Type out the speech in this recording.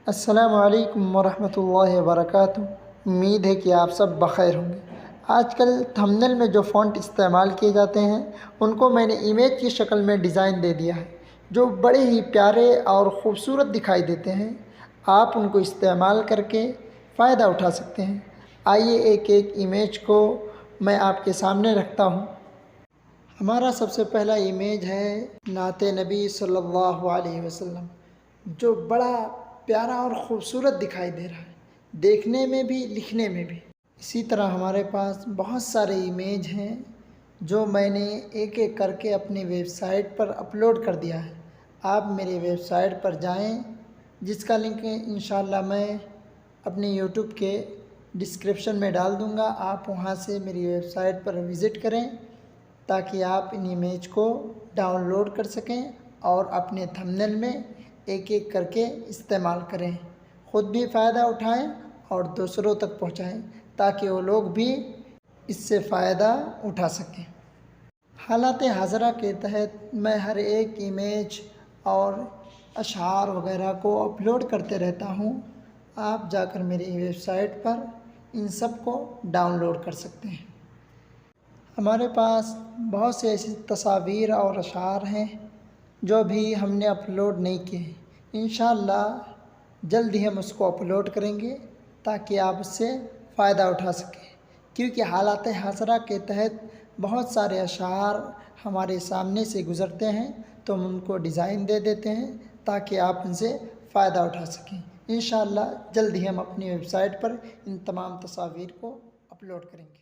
السلام علیکم ورحمۃ اللہ وبرکاتہ۔ امید ہے کہ آپ سب بخیر ہوں گے۔ آج کل تھمبنیل میں جو فونٹ استعمال کیے جاتے ہیں ان کو میں نے امیج کی شکل میں ڈیزائن دے دیا ہے، جو بڑے ہی پیارے اور خوبصورت دکھائی دیتے ہیں۔ آپ ان کو استعمال کر کے فائدہ اٹھا سکتے ہیں۔ آئیے ایک ایک امیج کو میں آپ کے سامنے رکھتا ہوں۔ ہمارا سب سے پہلا امیج ہے نعت نبی صلی اللہ علیہ وسلم، جو بڑا پیارا اور خوبصورت دکھائی دے رہا ہے، دیکھنے میں بھی لکھنے میں بھی۔ اسی طرح ہمارے پاس بہت سارے امیج ہیں جو میں نے ایک ایک کر کے اپنی ویب سائٹ پر اپلوڈ کر دیا ہے۔ آپ میری ویب سائٹ پر جائیں، جس کا لنک انشاءاللہ میں اپنی یوٹیوب کے ڈسکرپشن میں ڈال دوں گا۔ آپ وہاں سے میری ویب سائٹ پر وزٹ کریں تاکہ آپ ان امیج کو ڈاؤن لوڈ کر سکیں اور اپنے تھمبنیل میں ایک ایک کر کے استعمال کریں، خود بھی فائدہ اٹھائیں اور دوسروں تک پہنچائیں تاکہ وہ لوگ بھی اس سے فائدہ اٹھا سکیں۔ حالات حاضرہ کے تحت میں ہر ایک امیج اور اشعار وغیرہ کو اپلوڈ کرتے رہتا ہوں۔ آپ جا کر میری ویب سائٹ پر ان سب کو ڈاؤن لوڈ کر سکتے ہیں۔ ہمارے پاس بہت سے ایسی تصاویر اور اشعار ہیں جو ابھی ہم نے اپلوڈ نہیں کیے ہیں۔ انشاءاللہ جلد ہی ہم اس کو اپلوڈ کریں گے تاکہ آپ اس سے فائدہ اٹھا سکیں، کیونکہ حالات حاضرہ کے تحت بہت سارے اشعار ہمارے سامنے سے گزرتے ہیں تو ہم ان کو ڈیزائن دے دیتے ہیں تاکہ آپ ان سے فائدہ اٹھا سکیں۔ انشاءاللہ جلد ہی ہم اپنی ویب سائٹ پر ان تمام تصاویر کو اپلوڈ کریں گے۔